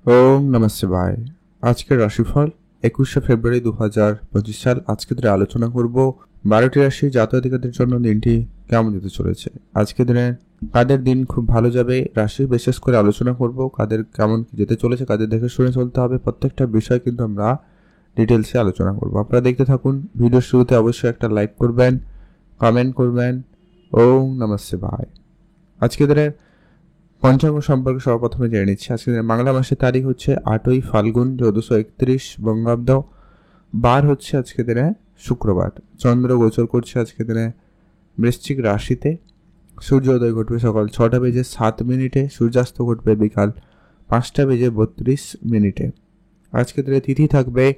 ওম নমঃ শিবায়। আজকের রাশিফল 21শে ফেব্রুয়ারি 2025 সাল। আজকে দিনে আলোচনা করব 12টি রাশি জাতক-জাতিকাদের জন্য দিনটি কেমন যেতে চলেছে। আজকে দিনে কাদের দিন খুব ভালো যাবে, রাশি বিশেষ করে আলোচনা করব, কাদের কেমন কি যেতে চলেছে, কাদের দেখে শুনে চলতে হবে, প্রত্যেকটা বিষয় কিন্তু আমরা ডিটেলসে আলোচনা করব। আপনারা দেখতে থাকুন। ভিডিওর শুরুতে অবশ্যই একটা লাইক করবেন, কমেন্ট করবেন। ওম নমঃ শিবায়। আজকে দিনের পঞ্চাঙ্গ সম্পর্কে সর্বপ্রথমে জেনে নিচ্ছি। আজকে বাংলা মাসের তারিখ হচ্ছে 8ই ফাল্গুন 1431 বঙ্গাব্দ। বার হচ্ছে আজকে দিনে শুক্রবার। চন্দ্র গোচর করছে আজকে দিনে বৃশ্চিক রাশিতে। সূর্যোদয় ঘটবে সকাল 6টা বেজে 7 মিনিটে, সূর্যাস্ত ঘটবে বিকাল 5টা বেজে 32 মিনিটে। আজকে দিনে তিথি থাকবে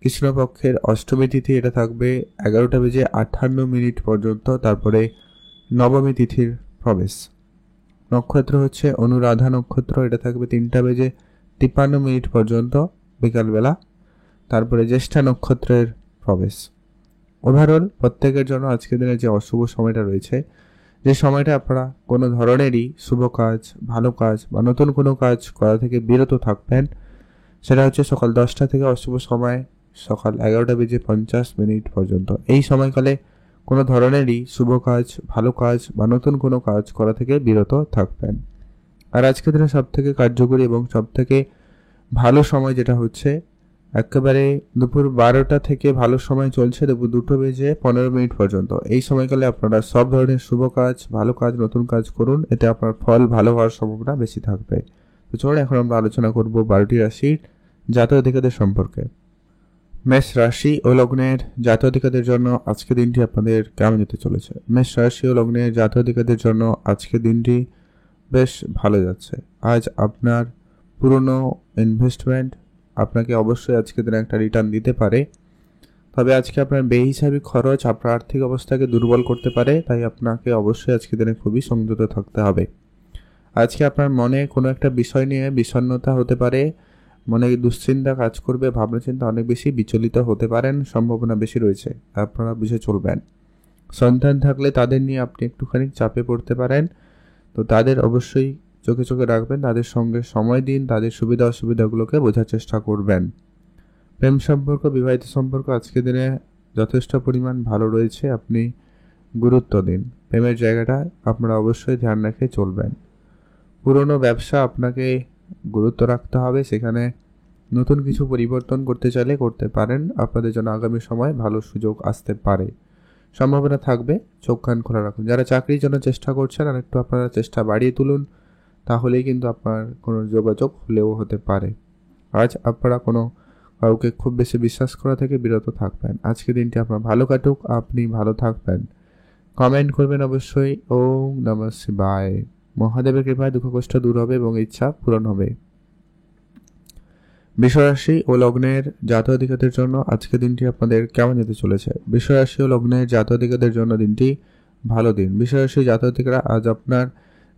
কৃষ্ণপক্ষের অষ্টমী তিথি, এটা থাকবে 11টা বেজে 58 মিনিট পর্যন্ত। তারপরে নবমী তিথির প্রবেশ। নক্ষত্র হচ্ছে অনুরাধা নক্ষত্র, এটা থাকবে 3টা বেজে 53 মিনিট পর্যন্ত বিকালবেলা। তারপরে জ্যেষ্ঠা নক্ষত্রের প্রবেশ। ওভারঅল প্রত্যেকের জন্য আজকের দিনে যে অশুভ সময়টা রয়েছে, যে সময়টা আপনারা কোনো ধরনেরই শুভ কাজ, ভালো কাজ বা নতুন কোনো কাজ করা থেকে বিরত থাকবেন, সেটা হচ্ছে সকাল 10টা থেকে অশুভ সময় সকাল 11টা বেজে 50 মিনিট পর্যন্ত। এই সময়কালে কোনো ধরনেরই শুভ কাজ, ভালো কাজ বা নতুন কোনো কাজ করা থেকে বিরত থাকবেন। আর আজকের দিনে সবথেকে কার্যকরী এবং সবথেকে ভালো সময় যেটা হচ্ছে একেবারে দুপুর 12টা থেকে ভালো সময় চলছে দুপুর 2টা বেজে 15 মিনিট পর্যন্ত। এই সময়কালে আপনারা সব ধরনের শুভ কাজ, ভালো কাজ, নতুন কাজ করুন, এতে আপনার ফল ভালো হওয়ার সম্ভাবনা বেশি থাকবে। তো চলুন এখন আমরা আলোচনা করব 12টি রাশির জাতক-জাতিকাদের সম্পর্কে। মেষ রাশি ও লগ্নের জাতক-জাতিকাদের জন্য আজকে দিনটি আপনাদের কেমন যেতে চলেছে। মেষ রাশি ও লগ্নের জাতক-জাতিকাদের জন্য আজকে দিনটি বেশ ভালো যাচ্ছে। আজ আপনার পুরনো ইনভেস্টমেন্ট আপনাকে অবশ্যই আজকে দিনে একটা রিটার্ন দিতে পারে। তবে আজকে আপনার বেহিসাবি খরচ আপনার আর্থিক অবস্থাকে দুর্বল করতে পারে, তাই আপনাকে অবশ্যই আজকে দিনে খুবই সংযত থাকতে হবে। আজকে আপনার মনে কোনো একটা বিষয় নিয়ে বিষণ্ণতা হতে পারে, মনে দুশ্চিন্তা কাজ করবে, ভাবনা চিন্তা অনেক বেশি বিচলিত হতে পারেন, সম্ভাবনা বেশি রয়েছে, আপনারা বুঝে চলবেন। সন্তান থাকলে তাদের নিয়ে আপনি একটুখানি চাপে পড়তে পারেন, তো তাদের অবশ্যই চোখে চোখে রাখবেন, তাদের সঙ্গে সময় দিন, তাদের সুবিধা অসুবিধাগুলোকে বোঝার চেষ্টা করবেন। প্রেম সম্পর্ক, বিবাহিত সম্পর্ক আজকে দিনে যথেষ্ট পরিমাণ ভালো রয়েছে, আপনি গুরুত্ব দিন। প্রেমের জায়গাটা আপনারা অবশ্যই ধ্যান রেখে চলবেন। পুরনো ব্যবসা আপনাকে গুরুত্ব রাখতে হবে, সেখানে নতুন কিছু পরিবর্তন করতে চাইলে করতে পারেন। আপনাদের জন্য আগামী সময় ভালো সুযোগ আসতে পারে, সম্ভাবনা থাকবে, চোখ কান খোলা রাখুন। যারা চাকরির জন্য চেষ্টা করছেন আর একটু আপনারা চেষ্টা বাড়িয়ে তুলুন, তাহলেই কিন্তু আপনার কোনো যোগাযোগ হলেও হতে পারে। আজ আপনারা কোনো কাউকে খুব বেশি বিশ্বাস করা থেকে বিরত থাকবেন। আজকে দিনটি আপনার ভালো কাটুক, আপনি ভালো থাকবেন। কমেন্ট করবেন অবশ্যই। ওম নমঃ শিবায়। মহাদেবের কৃপায় দুঃখ কষ্ট দূর হবে এবং ইচ্ছা পূরণ হবে। বৃষরাশি ও লগ্নের জাতক-জাতিকাদের জন্য আজকে দিনটি আপনাদের কেমন যেতে চলেছে। বৃষরাশি ও লগ্নের জাতক-জাতিকাদের জন্য দিনটি ভালো দিন। বৃষরাশি জাতক-জাতিকারা আজ আপনার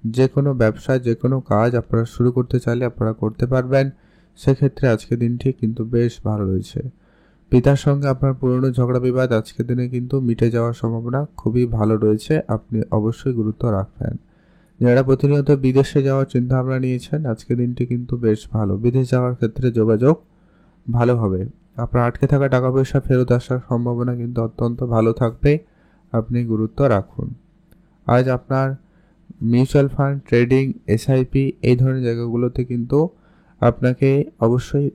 যে কোনো ব্যবসা, যে কোনো কাজ আপনারা শুরু করতে চাইলে আপনারা করতে পারবেন। সেক্ষেত্রে আজকে দিনটি কিন্তু বেশ ভালো রয়েছে। পিতার সঙ্গে আপনার পুরনো ঝগড়া বিবাদ আজকে দিনে কিন্তু মিটে যাওয়ার সম্ভাবনা খুবই ভালো রয়েছে, আপনি অবশ্যই গুরুত্ব রাখবেন। যারা প্রতিনিয়ত বিদেশে যাওয়ার চিন্তা ভাবনা নিয়েছেন, আজকে দিনটি কিন্তু বেশ ভালো। বিদেশ যাওয়ার ক্ষেত্রে যোগাযোগ ভালো হবে। আপনার আটকে থাকা টাকা পয়সা ফেরত আসার সম্ভাবনা কিন্তু অত্যন্ত ভালো থাকবে, আপনি গুরুত্ব রাখুন। আজ আপনার মিউচুয়াল ফান্ড, ট্রেডিং, এসআইপি এই ধরনের জায়গাগুলোতে কিন্তু আপনাকে অবশ্যই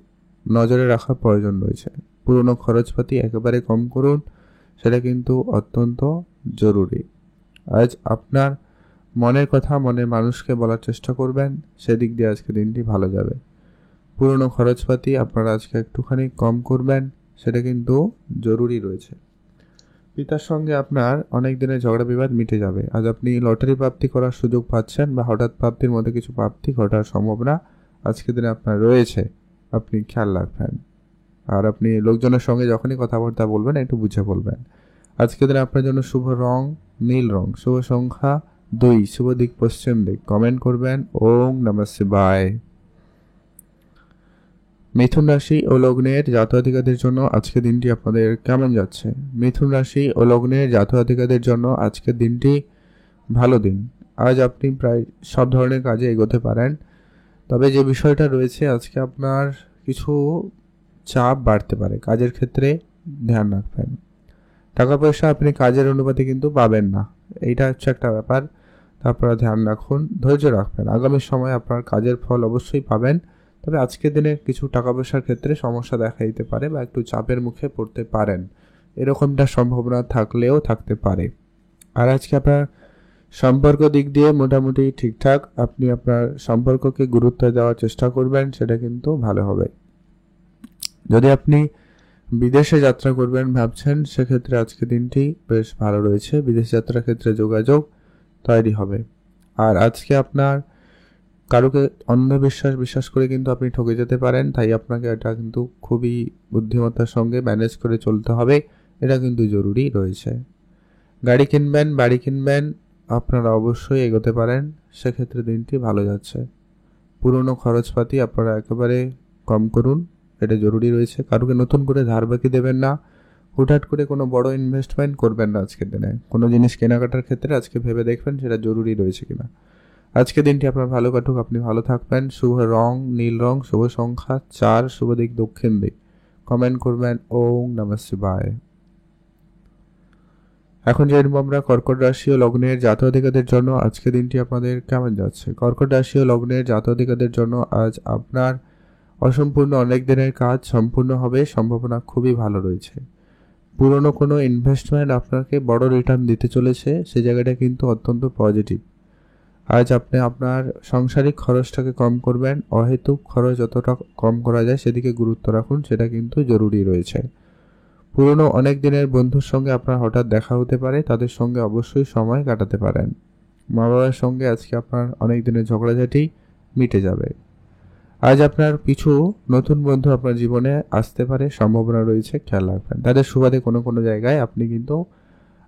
নজরে রাখার প্রয়োজন রয়েছে। পুরনো খরচপাতি একেবারে কম করুন, সেটা কিন্তু অত্যন্ত জরুরি। আজ আপনার মনের কথা মনের মানুষকে বলার চেষ্টা করবেন, সেদিক দিয়ে আজকে দিনটি ভালো যাবে। পুরনো খরচপাতি আপনারা আজকে একটুখানি কম করবেন, সেটা কিন্তু জরুরি রয়েছে। পিতার সঙ্গে আপনার অনেক দিনের ঝগড়া বিবাদ মিটে যাবে। আজ আপনি লটারি প্রাপ্তি করার সুযোগ পাচ্ছেন বা হঠাৎ প্রাপ্তির মধ্যে কিছু প্রাপ্তি ঘটার সম্ভাবনা আজকের দিনে আপনার রয়েছে, আপনি খেয়াল রাখবেন। আর আপনি লোকজনের সঙ্গে যখনই কথাবার্তা বলবেন একটু বুঝে বলবেন। আজকের দিনে আপনার জন্য শুভ রং নীল রং, শুভ সংখ্যা 2, শুভ দিক পশ্চিম দিক। কমেন্ট করবেন। ওম নমঃ শিবায়। মিথুন রাশি ও লগ্নের জাতক-জাতিকাদের জন্য আজকে দিনটি আপনাদের কেমন যাচ্ছে। মিথুন রাশি ও লগ্নের জাতক-জাতিকাদের জন্য আজকের দিনটি ভালো দিন। আজ আপনি প্রায় সব ধরনের কাজে এগোতে পারেন। তবে যে বিষয়টা রয়েছে, আজকে আপনার কিছু চাপ বাড়তে পারে, কাজের ক্ষেত্রে ধ্যান রাখবেন। টাকা পয়সা আপনি কাজের অনুপাতে কিন্তু পাবেন না, এইটা হচ্ছে একটা ব্যাপার। তারপরে ধ্যান রাখুন, ধৈর্য রাখবেন, আগামী সময় আপনার কাজের ফল অবশ্যই পাবেন। তবে আজকের দিনে কিছু টাকা পয়সার ক্ষেত্রে সমস্যা দেখা দিতে পারে বা একটু চাপের মুখে পড়তে পারেন, এরকমটা সম্ভাবনা থাকলেও থাকতে পারে। আর আজকে আপনার সম্পর্ক দিক দিয়ে মোটামুটি ঠিকঠাক, আপনি আপনার সম্পর্ককে গুরুত্ব দেওয়ার চেষ্টা করবেন, সেটা কিন্তু ভালো হবে। যদি আপনি বিদেশে যাত্রা করবেন ভাবছেন, সেক্ষেত্রে আজকে দিনটি বেশ ভালো রয়েছে, বিদেশ যাত্রার ক্ষেত্রে যোগাযোগ তৈরি হবে। আর আজকে আপনার কারোকে বিশ্বাস করে কিন্তু আপনি ঠকে যেতে পারেন, তাই আপনাকে এটা কিন্তু খুবই বুদ্ধিমত্তার সঙ্গে ম্যানেজ করে চলতে হবে, এটা কিন্তু জরুরি রয়েছে। গাড়ি কিনবেন, বাড়ি কিনবেন, আপনারা অবশ্যই এগোতে পারেন, সেক্ষেত্রে দিনটি ভালো যাচ্ছে। পুরনো খরচপাতি আপনারা একেবারে কম করুন, এটা জরুরি রয়েছে। কারোকে নতুন করে ধার বাকি দেবেন না, হুটহাট করে কোনো বড় ইনভেস্টমেন্ট করবেন না আজকের দিনে। কোনো জিনিস কেনাকাটার ক্ষেত্রে আজকে ভেবে দেখবেন সেটা জরুরি রয়েছে কিনা। আজকে দিনটি আপনার ভালো কাটুক, আপনি ভালো থাকবেন। শুভ রং নীল রং, শুভ সংখ্যা 4, শুভ দিক দক্ষিণ দিক। কমেন্ট করবেন ওম নমঃ শিবায়। এখন জানবো আমরা কর্কট রাশি ও লগ্নের জাতক-জাতিকাদের জন্য আজকে দিনটি আপনাদের কেমন যাচ্ছে। কর্কট রাশি ও লগ্নের জাতক-জাতিকাদের জন্য আজ আপনার অসম্পূর্ণ অনেক দিনের কাজ সম্পূর্ণ হবে, সম্ভাবনা খুবই ভালো রয়েছে। পুরনো কোনো ইনভেস্টমেন্ট আপনাকে বড় রিটার্ন দিতে চলেছে, সেই জায়গাটা কিন্তু অত্যন্ত পজিটিভ। আজ আপনি আপনার সাংসারিক খরচটাকে কম করবেন, অহেতুক খরচ যতটা কম করা যায় সেদিকে গুরুত্ব রাখুন, সেটা কিন্তু জরুরি রয়েছে। পুরনো অনেক দিনের বন্ধুর সঙ্গে আপনার হঠাৎ দেখা হতে পারে, তাদের সঙ্গে অবশ্যই সময় কাটাতে পারেন। মা বাবার সঙ্গে আজকে আপনার অনেক দিনের ঝগড়াঝাটি মিটে যাবে। আজ আপনার কিছু নতুন বন্ধু আপনার জীবনে আসতে পারে, সম্ভাবনা রয়েছে, খেয়াল রাখবেন। তাদের সুবাদে কোনো কোনো জায়গায় আপনি কিন্তু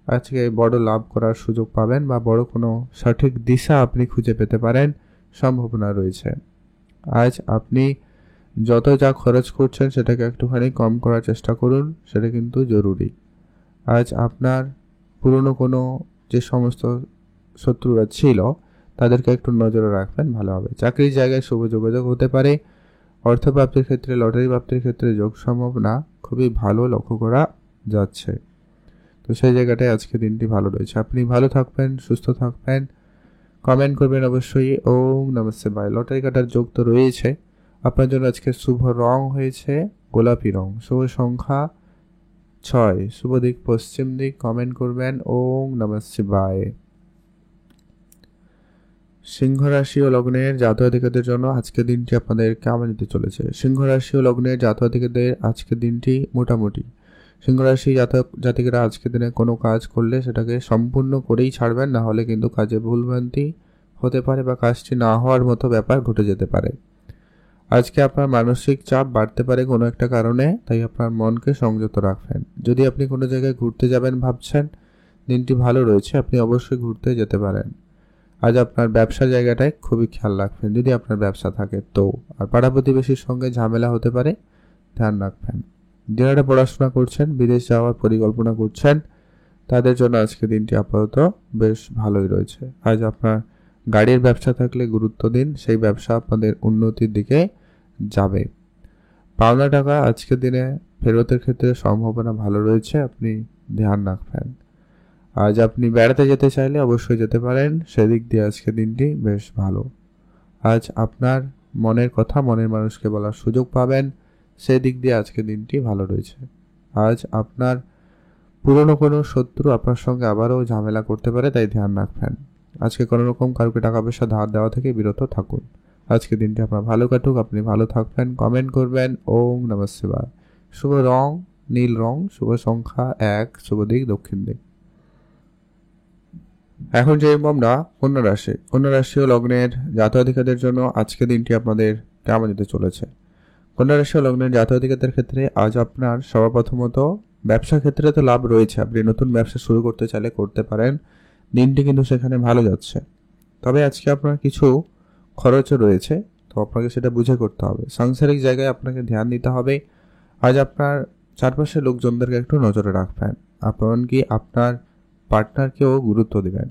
আজকে বড় লাভ করার সুযোগ পাবেন বা বড় কোনো সঠিক দিশা আপনি খুঁজে পেতে পারেন, সম্ভাবনা রয়েছে। আজ আপনি যত যা খরচ করছেন সেটাকে একটুখানি কম করার চেষ্টা করুন, সেটা কিন্তু জরুরি। আজ আপনার পুরনো কোনো যে সমস্ত শত্রুরা ছিল তাদেরকে একটু নজরে রাখবেন, ভালো হবে। চাকরির জায়গায় শুভ যোগাযোগ হতে পারে, অর্থপ্রাপ্তির ক্ষেত্রে, লটারি প্রাপ্তির ক্ষেত্রে যোগ সম্ভাবনা খুবই ভালো লক্ষ্য করা যাচ্ছে। তো সেই জায়গাটায় আজকে দিনটি ভালো রয়েছে। আপনি ভালো থাকবেন, সুস্থ থাকবেন, কমেন্ট করবেন অবশ্যই ওম নমঃ শিবায়। লটারি কাটার যোগ তো রয়েছে আপনার জন্য। আজকে শুভ রং হয়েছে গোলাপি রং, শুভ সংখ্যা 6, শুভ দিক পশ্চিম দিক। কমেন্ট করবেন ওম নমঃ শিবায়। সিংহ রাশি ও লগ্নের জাতক-জাতিকাদের জন্য আজকে দিনটি আপনাদের কেমন যেতে চলেছে। সিংহ রাশি ও লগ্নের জাতক-জাতিকাদের আজকে দিনটি মোটামুটি। সিংহ রাশি জাতক-জাতিকারা আজকে দিনে কোনো কাজ করলে সেটাকে সম্পূর্ণ করেই ছাড়বেন, না হলে কিন্তু কাজে ভুলভ্রান্তি হতে পারে বা কাজটি না হওয়ার মতো ব্যাপার ঘটে যেতে পারে। আজকে আপনার মানসিক চাপ বাড়তে পারে কোনো একটা কারণে, তাই আপনার মনকে সংযত রাখবেন। যদি আপনি কোনো জায়গায় ঘুরতে যাবেন ভাবছেন, দিনটি ভালো রয়েছে, আপনি অবশ্যই ঘুরতে যেতে পারেন। আজ আপনার ব্যবসা জায়গাটায় খুবই খেয়াল রাখবেন, যদি আপনার ব্যবসা থাকে তো। আর পাড়া প্রতিবেশীর সঙ্গে ঝামেলা হতে পারে, ধ্যান রাখবেন। যারা পড়াশোনা করছেন, বিদেশ যাওয়ার পরিকল্পনা করছেন, তাদের জন্য আজকে দিনটি আপাতত বেশ ভালোই রয়েছে। আজ আপনার গাড়ির ব্যবসা থাকলে গুরুত্ব দিন, সেই ব্যবসা আপনাদের উন্নতির দিকে যাবে। পাওনা টাকা আজকের দিনে ফেরতের ক্ষেত্রে সম্ভাবনা ভালো রয়েছে, আপনি ধ্যান রাখবেন। আজ আপনি বেড়াতে যেতে চাইলে অবশ্যই যেতে পারেন, সেদিক দিয়ে আজকে দিনটি বেশ ভালো। আজ আপনার মনের কথা মনের মানুষকে বলার সুযোগ পাবেন, সেদিক দিয়ে আজকে দিনটি ভালো রয়েছে। আজ আপনার পুরনো কোনো শত্রু আপনার সঙ্গে আবারও ঝামেলা করতে পারে, তাই ধ্যান রাখবেন। আজকে কোনো রকম কাউকে টাকা পয়সা ধার দেওয়া থেকে বিরত থাকুন। আজকে দিনটি আপনার ভালো কাটুক, আপনি ভালো থাকবেন। কমেন্ট করবেন ওম নমঃ শিবায়। শুভ রং নীল রং, শুভ সংখ্যা 1, শুভ দিক দক্ষিণ দিক। এখন যে আমরা কন্যা রাশি ও লগ্নের জাতক-জাতিকাদের জন্য আজকে দিনটি আপনাদের কেমন যেতে চলেছে। কন্যা রাশি ও লগ্নের জাতক-জাতিকাদের ক্ষেত্রে আজ আপনার সর্বপ্রথমত ব্যবসা ক্ষেত্রে তো লাভ রয়েছে, আপনি নতুন ব্যবসা শুরু করতে চাইলে করতে পারেন, দিনটি কিন্তু সেখানে ভালো যাচ্ছে। তবে আজকে আপনার কিছু খরচও রয়েছে, তো আপনাকে সেটা বুঝে করতে হবে। সাংসারিক জায়গায় আপনাকে ধ্যান দিতে হবে। আজ আপনার চারপাশের লোকজনদেরকে একটু নজরে রাখবেন, এমনকি আপনার পার্টনারকেও গুরুত্ব দেবেন।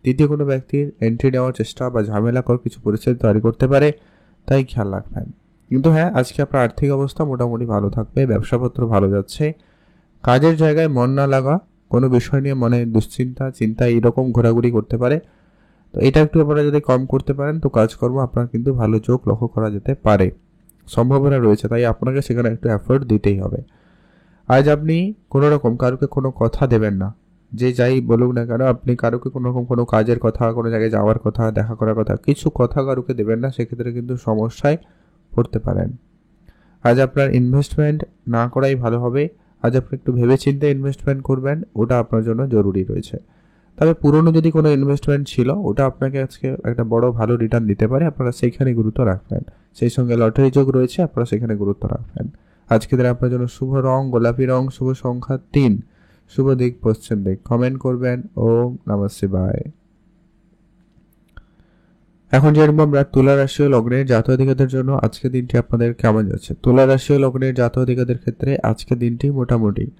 তৃতীয় কোনো ব্যক্তির এন্ট্রি নেওয়ার চেষ্টা বা ঝামেলাকর কিছু পরিস্থিতি তৈরি করতে পারে, তাই খেয়াল রাখবেন। কিন্তু হ্যাঁ, আজকে আপনার আর্থিক অবস্থা মোটামুটি ভালো থাকবে, ব্যবসাপত্র ভালো যাচ্ছে। কাজের জায়গায় মন না লাগা, কোনো বিষয় নিয়ে মনে চিন্তা এইরকম ঘোরাঘুরি করতে পারে। তো এটা একটু আপনারা যদি কম করতে পারেন তো কাজকর্ম আপনার কিন্তু ভালো চোখ লক্ষ্য করা যেতে পারে, সম্ভাবনা রয়েছে। তাই আপনাকে সেখানে একটু এফোর্ট দিতেই হবে। আজ আপনি কোনো রকম কারোকে কোনো কথা দেবেন না। যে যাই বলুক না কেন, আপনি কারোকে কোনো রকম কোনো কাজের কথা, কোনো জায়গায় যাওয়ার কথা, দেখা করার কথা, কিছু কথা কারোকে দেবেন না। সেক্ষেত্রে কিন্তু সমস্যায় পড়তে পারেন। আজ আপনার ইনভেস্টমেন্ট না করাই ভালো হবে। আজ আপনি একটু ভেবেচিন্তে ইনভেস্টমেন্ট করবেন, ওটা আপনার জন্য জরুরি রয়েছে। তবে পুরনো যদি কোনো ইনভেস্টমেন্ট ছিল, ওটা আপনাকে আজকে একটা বড় ভালো রিটার্ন দিতে পারে, আপনারা সেইখানে গুরুত্ব রাখবেন। সেই সঙ্গে লটারি যোগ রয়েছে, আপনারা সেখানে গুরুত্ব রাখবেন। আজকে দিনে আপনার জন্য শুভ রং গোলাপি রং, শুভ সংখ্যা 3, শুভ দিক পশ্চিম দিক। কমেন্ট করবেন ওম নমঃ শিবায়। এখন যেরকম আমরা তুলা রাশি ও লগ্নের জাতক-জাতিকাদের জন্য আজকের দিনটি আপনাদের কেমন যাচ্ছে। তুলা রাশি ও লগ্নের জাতক-জাতিকাদের ক্ষেত্রে আজকের দিনটি মোটামুটি।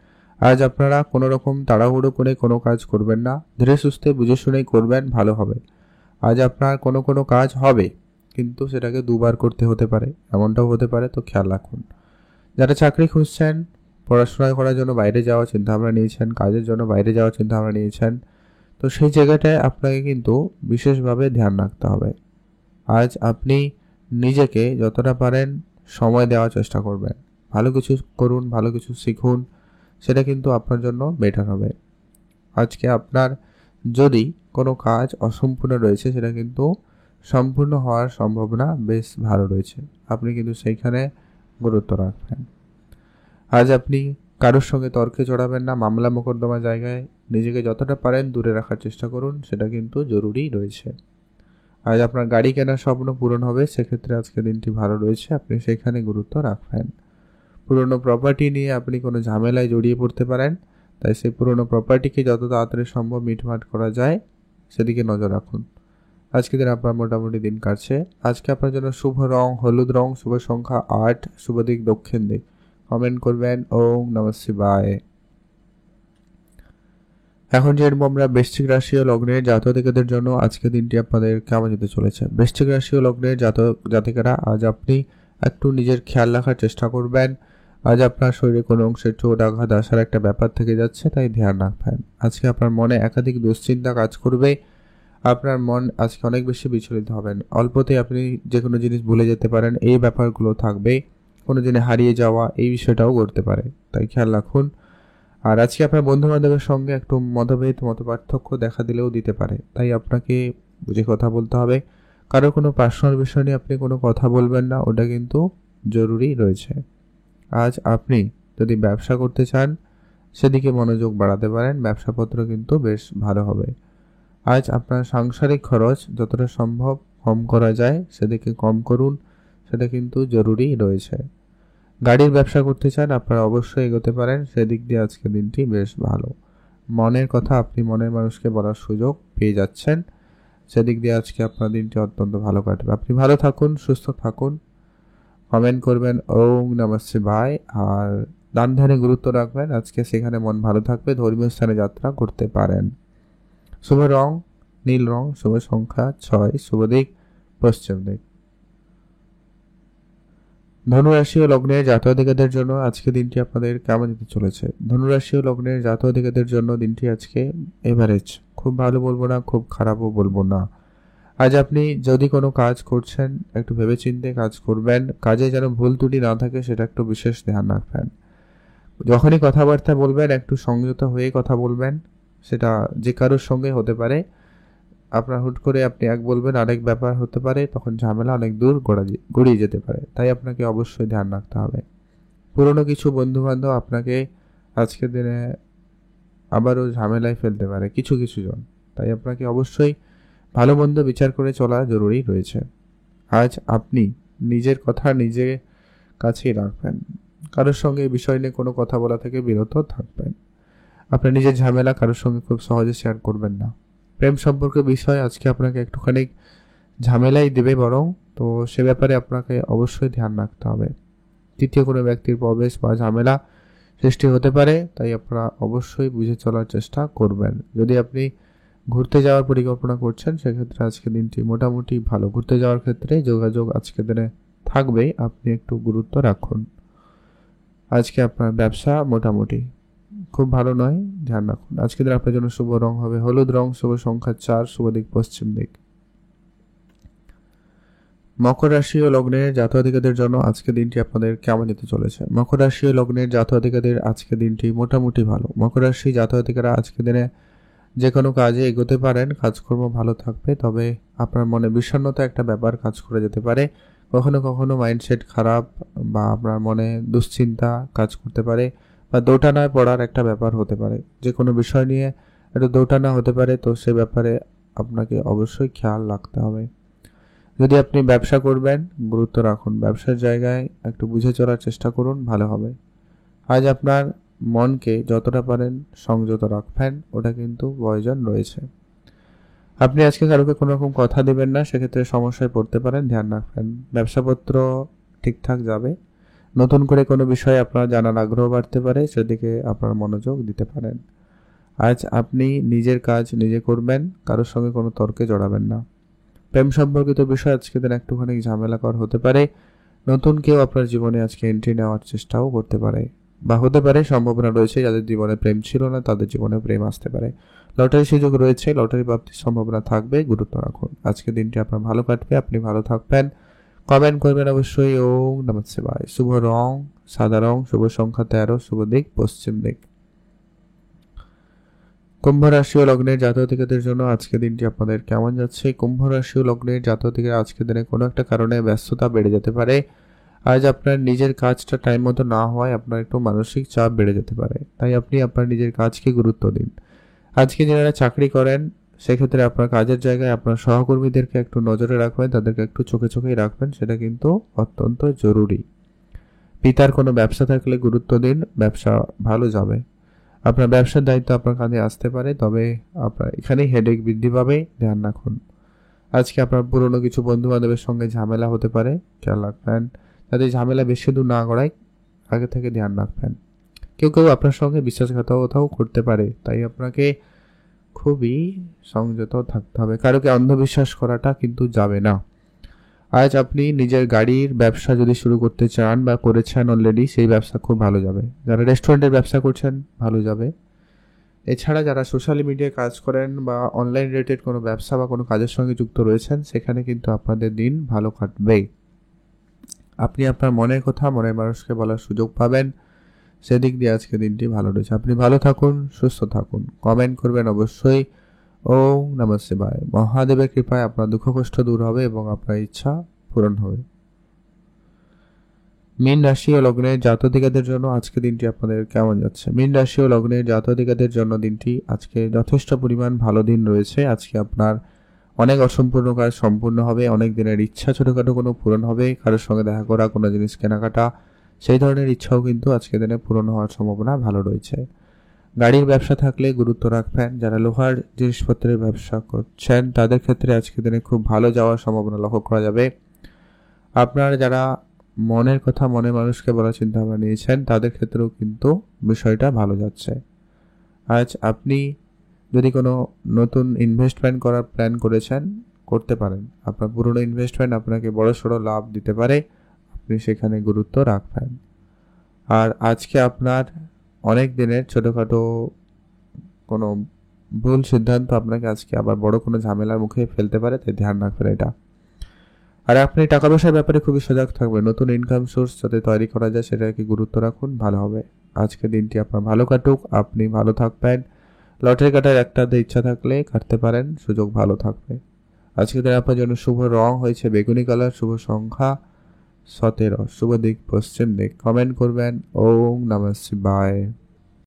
আজ আপনারা কোনো রকম তাড়াহুড়ো করে কোনো কাজ করবেন না, ধীরে সুস্থে বুঝে শুনেই করবেন, ভালো হবে। আজ আপনার কোনো কাজ হবে, কিন্তু সেটাকে দুবার করতে হতে পারে, এমনটাও হতে পারে, তো খেয়াল রাখুন। যারা চাকরি খুঁজছেন, পড়াশোনা করার জন্য বাইরে যাওয়ার চিন্তাভাবনা নিয়েছেন, কাজের জন্য বাইরে যাওয়ার চিন্তাভাবনা নিয়েছেন, তো সেই জায়গাটায় আপনাকে কিন্তু বিশেষভাবে ধ্যান রাখতে হবে। আজ আপনি নিজেকে যতটা পারেন সময় দেওয়ার চেষ্টা করবেন, ভালো কিছু করুন, ভালো কিছু শিখুন, সেটা কিন্তু আপনার জন্য বেটার হবে। আজকে আপনার যদি কোনো কাজ অসম্পূর্ণ রয়েছে, সেটা কিন্তু সম্পূর্ণ হওয়ার সম্ভাবনা বেশ ভালো রয়েছে, আপনি কিন্তু সেইখানে গুরুত্ব রাখবেন। আজ আপনি কারোর সঙ্গে তর্কে জড়াবেন না, মামলা মোকদ্দমা জায়গায় নিজেকে যতটা পারেন দূরে রাখার চেষ্টা করুন, সেটা কিন্তু জরুরি রয়েছে। আজ আপনার গাড়ি কেনার স্বপ্ন পূরণ হবে, সেক্ষেত্রে আজকের দিনটি ভালো রয়েছে, আপনি সেখানে গুরুত্ব রাখবেন। পুরনো প্রপার্টি নিয়ে আপনি কোনো ঝামেলায় জড়িয়ে পড়তে পারেন, তাই সেই পুরনো প্রপার্টিকে যত তাড়াতাড়ি সম্ভব মিটমাট করা যায় সেদিকে নজর রাখুন। আজকে দিন আপনার মোটামুটি দিন কাটছে। আজকে আপনার জন্য শুভ রং হলুদ রং, শুভ সংখ্যা 8, শুভ দিক দক্ষিণ দিক। কমেন্ট করবেন ওম নমঃ শিবায়। এখন যেরকম আমরা বৃশ্চিক রাশি ও লগ্নের জাতক-জাতিকাদের জন্য আজকের দিনটি আপনাদের কেমন যেতে চলেছে। বৃশ্চিক রাশি ও লগ্নের জাতক-জাতিকারা, আজ আপনি একটু নিজের খেয়াল রাখার চেষ্টা করবেন। আজ আপনার শরীরে কোনো অংশে চোট আঘাত আসার একটা ব্যাপার থেকে যাচ্ছে, তাই ধ্যান রাখবেন। আজকে আপনার মনে একাধিক দুশ্চিন্তা কাজ করবে, আপনার মন আজকে অনেক বেশি বিচলিত হবেন। অল্পতেই আপনি যে কোনো জিনিস ভুলে যেতে পারেন, এই ব্যাপারগুলো থাকবে। কোনো জিনিস হারিয়ে যাওয়া, এই বিষয়টাও ঘটতে পারে, তাই খেয়াল রাখুন। আর আজকে আপনার বন্ধু বান্ধবের সঙ্গে একটু মতপার্থক্য দেখা দিলেও দিতে পারে, তাই আপনাকে বুঝে কথা বলতে হবে। কারো কোনো পার্সোনাল বিষয় নিয়ে আপনি কোনো কথা বলবেন না, ওটা কিন্তু জরুরি রয়েছে। আজ আপনি যদি ব্যবসা করতে চান, সেদিকে মনোযোগ বাড়াতে পারেন, ব্যবসাপত্র কিন্তু বেশ ভালো হবে। আজ আপনার সাংসারিক খরচ যতটা সম্ভব কম করা যায় সেদিকে কম করুন, সেটা কিন্তু জরুরি রয়েছে। গাড়ির ব্যবসা করতে চান, আপনারা অবশ্যই এগোতে পারেন, সেদিক দিয়ে আজকের দিনটি বেশ ভালো। মনের কথা আপনি মনের মানুষকে বলার সুযোগ পেয়ে যাচ্ছেন, সেদিক দিয়ে আজকে আপনার দিনটি অত্যন্ত ভালো কাটবে। আপনি ভালো থাকুন, সুস্থ থাকুন। কমেন্ট করবেন ওম নমঃ শিবায়। আর দান ধ্যানে গুরুত্ব রাখবেন, আজকে সেখানে মন ভালো থাকবে। ধর্মীয় স্থানে যাত্রা করতে পারেন। শুভ রং নীল রং, শুভ সংখ্যা 6, শুভ দিক পশ্চিম দিক। ধনুরাশি ও লগ্নের জাতক-জাতিকাদের জন্য আজকে দিনটি আপনাদের কেমন যেতে চলেছে। ধনুরাশি ও লগ্নের জাতক-জাতিকাদের জন্য দিনটি আজকে এভারেজ, খুব ভালো বলবো না, খুব খারাপও বলবো না। আজ আপনি যদি কোনো কাজ করছেন, একটু ভেবেচিন্তে কাজ করবেন, কাজে যেন ভুল ত্রুটি না থাকে সেটা একটু বিশেষ ধ্যান রাখবেন। যখনই কথাবার্তা বলবেন একটু সংযত হয়ে কথা বলবেন, সেটা যে কারোর সঙ্গে হতে পারে। আপনার হুট করে আপনি এক বলবেন, আরেক ব্যাপার হতে পারে, তখন ঝামেলা অনেক দূর গড়িয়ে যেতে পারে, তাই আপনাকে অবশ্যই ধ্যান রাখতে হবে। পুরনো কিছু বন্ধু বান্ধব আপনাকে আজকের দিনে আবারও ঝামেলায় ফেলতে পারে কিছু জন, তাই আপনাকে অবশ্যই ভালো মন্দ বিচার করে চলা জরুরি রয়েছে। আজ আপনি নিজের কথা নিজের কাছেই রাখবেন, কারোর সঙ্গে এই বিষয় নিয়ে কোনো কথা বলা থেকে বিরত থাকবেন। আপনার নিজের ঝামেলা কারোর সঙ্গে খুব সহজে শেয়ার করবেন না। প্রেম সম্পর্কের বিষয় আজকে আপনাকে একটুখানি ঝামেলাই দেবে বরং, তো সে ব্যাপারে আপনাকে অবশ্যই ধ্যান রাখতে হবে। তৃতীয় কোনো ব্যক্তির প্রবেশ বা ঝামেলা সৃষ্টি হতে পারে, তাই আপনারা অবশ্যই বুঝে চলার চেষ্টা করবেন। যদি আপনি ঘুরতে যাওয়ার পরিকল্পনা করছেন সেক্ষেত্রে আজকে দিনটি মোটামুটি ভালো। ঘুরতে যাওয়ার ক্ষেত্রে যোগাযোগ আজকে দিনে থাকবে, আপনি একটু গুরুত্ব রাখুন। আজকে আপনার ব্যবসা মোটামুটি খুব ভালো নয়, ধ্যান রাখুন। আজকে দিন আপনার জন্য শুভ রং হবে হলুদ রং, শুভ সংখ্যা 4, শুভ দিক পশ্চিম দিক। মকর রাশি ও লগ্নের জাতক-জাতিকাদের জন্য আজকে দিনটি আপনাদের কেমন যেতে চলেছে? মকর রাশি ও লগ্নের জাতক-জাতিকাদের আজকে দিনটি মোটামুটি ভালো। মকর রাশি জাতক-জাতিকারা আজকে দিনে যে কোনো কাজে এগোতে পারেন, কাজকর্ম ভালো থাকবে, তবে আপনার মনে বিষণ্ণতা একটা ব্যাপার কাজ করে যেতে পারে। কখনো কখনো মাইন্ডসেট খারাপ বা আপনার মনে দুশ্চিন্তা কাজ করতে পারে বা দোটানায় পড়ার একটা ব্যাপার হতে পারে। যে কোনো বিষয় নিয়ে একটু দোটানা হতে পারে, তো সে ব্যাপারে আপনাকে অবশ্যই খেয়াল রাখতে হবে। যদি আপনি ব্যবসা করবেন, গুরুত্ব রাখুন। ব্যবসার জায়গায় একটু বুঝে চলার চেষ্টা করুন, ভালো হবে। আজ আপনার মনকে যতটা পারেন সংযত রাখবেন, ওটা কিন্তু প্রয়োজন রয়েছে। আপনি আজকে কারোকে কোনো রকম কথা দেবেন না, সেক্ষেত্রে সমস্যায় পড়তে পারেন, ধ্যান রাখবেন। ব্যবসাপত্র ঠিকঠাক যাবে। নতুন করে কোনো বিষয়ে আপনার জানার আগ্রহ বাড়তে পারে, সেদিকে আপনার মনোযোগ দিতে পারেন। আজ আপনি নিজের কাজ নিজে করবেন, কারোর সঙ্গে কোনো তর্কে জড়াবেন না। প্রেম সম্পর্কিত বিষয় আজকে দিন একটুখানি ঝামেলাকর হতে পারে। নতুন কেউ আপনার জীবনে আজকে এন্ট্রি নেওয়ার চেষ্টাও করতে পারে বা হতে পারে, সম্ভাবনা রয়েছে যাদের জীবনে প্রেম ছিল না তাদের জীবনে প্রেম আসতে পারে। লটারি সুযোগ রয়েছে, লটারি প্রাপ্তির সম্ভাবনা থাকবে, গুরুত্ব রাখুন। আজকে দিনটি আপনার ভালো কাটবে, আপনি ভালো থাকবেন। কমেন্ট করবেন অবশ্যই। ওম নমঃ শিবায়। শুভ রং সাদা রং, শুভ সংখ্যা 13, শুভ দিক পশ্চিম দিক। কুম্ভ রাশি ও লগ্নের জাতক-জাতিকাদের জন্য আজকে দিনটি আপনাদের কেমন যাচ্ছে? কুম্ভ রাশি ও লগ্নের জাতক-জাতিকারা আজকে দিনে কোনো একটা কারণে ব্যস্ততা বেড়ে যেতে পারে। আজ আপনার নিজের কাজটা টাইম মতো না হওয়ায় আপনার একটু মানসিক চাপ বেড়ে যেতে পারে, তাই আপনি আপনার নিজের কাজকে গুরুত্ব দিন। আজকে যারা চাকরি করেন সেক্ষেত্রে আপনার কাজের জায়গায় আপনার সহকর্মীদেরকে একটু নজরে রাখবেন, তাদেরকে একটু চোখে চোখেই রাখবেন, সেটা কিন্তু অত্যন্ত জরুরি। পিতার কোনো ব্যবসা থাকলে গুরুত্ব দিন, ব্যবসা ভালো যাবে। আপনার ব্যবসার দায়িত্ব আপনার কাঁধে আসতে পারে, তবে আপনার এখানেই হেডেক বৃদ্ধি পাবে, ধ্যান রাখুন। আজকে আপনার পুরনো কিছু বন্ধু বান্ধবের সঙ্গে ঝামেলা হতে পারে, খেয়াল রাখবেন। যাতে ঝামেলা বেশি দূর না গড়ায়, আগে থেকে ধ্যান রাখবেন। কেউ কেউ আপনার সঙ্গে বিশ্বাসঘাতকতাও করতে পারে, তাই আপনাকে খুবই সংযত থাকতে হবে। কারোকে অন্ধবিশ্বাস করাটা কিন্তু যাবে না। আজ আপনি নিজের গাড়ির ব্যবসা যদি শুরু করতে চান বা করেছেন অলরেডি, সেই ব্যবসা খুব ভালো যাবে। যারা রেস্টুরেন্টের ব্যবসা করছেন, ভালো যাবে। এছাড়া যারা সোশ্যাল মিডিয়ায় কাজ করেন বা অনলাইন রিলেটেড কোনো ব্যবসা বা কোনো কাজের সঙ্গে যুক্ত রয়েছেন, সেখানে কিন্তু আপনাদের দিন ভালো কাটবে। আপনি আপনার মনের কথা মনের মানুষকে বলার সুযোগ পাবেন, সেদিক দিয়ে আজকে দিনটি ভালো রয়েছে। আপনি ভালো থাকুন, সুস্থ থাকুন। কমেন্ট করবেন অবশ্যই। ওম নমঃ শিবায়। মহাদেবের কৃপায় আপনার দুঃখ কষ্ট দূর হবে এবং আপনার ইচ্ছা পূরণ হবে। মীন রাশি ও লগ্নের জাতক-জাতিকাদের জন্য আজকে দিনটি আপনাদের কেমন যাচ্ছে? মীন রাশি ও লগ্নের জাতক-জাতিকাদের জন্য দিনটি আজকে যথেষ্ট পরিমাণ ভালো দিন রয়েছে। আজকে আপনার অনেক অসম্পূর্ণ কাজ সম্পূর্ণ হবে, অনেক দিনের ইচ্ছা ছোটোখাটো কোনো পূরণ হবে, কারোর সঙ্গে দেখা করা, কোনো জিনিস কেনাকাটা, সেই ধরনের ইচ্ছাও কিন্তু আজকে দিনে পূরণ হওয়ার সম্ভাবনা ভালো রয়েছে। গাড়ির ব্যবসা থাকলে গুরুত্ব রাখবেন। যারা লোহার জিনিসপত্রের ব্যবসা করছেন তাদের ক্ষেত্রে আজকে দিনে খুব ভালো যাওয়ার সম্ভাবনা লক্ষ্য করা যাবে। আপনার যারা মনের কথা মনের মানুষকে বলার চিন্তা ভাবনা নিয়েছেন, তাদের ক্ষেত্রেও কিন্তু বিষয়টা ভালো যাচ্ছে। আজ আপনি যদি কোনো নতুন ইনভেস্টমেন্ট করার প্ল্যান করেছেন, করতে পারেন। আপনার পুরনো ইনভেস্টমেন্ট আপনাকে বড়সড় লাভ দিতে পারে, আপনি সেখানে গুরুত্ব রাখবেন। আর আজকে আপনার অনেক দিনের ছোটোখাটো কোনো ভুল সিদ্ধান্ত আপনাকে আজকে আবার বড় কোনো ঝামেলার মুখে ফেলতে পারে, তাই ধ্যান রাখবেন এটা। আর আপনি টাকা পয়সার ব্যাপারে খুবই সজাগ থাকবেন। নতুন ইনকাম সোর্স যাতে তৈরি করা যায় সেটাকে গুরুত্ব রাখুন, ভালো হবে। আজকে দিনটি আপনার ভালো কাটুক, আপনি ভালো থাকবেন। লটারি কাটার একটা ইচ্ছা থাকলে কাটতে পারেন, সুযোগ ভালো থাকবে। আজকে দিন আপনার জন্য শুভ রং হয়েছে বেগুনি কালার, শুভ সংখ্যা 17, শুভ দিক পশ্চিম দিক। কমেন্ট করবেন। ওম নমঃ শিবায়।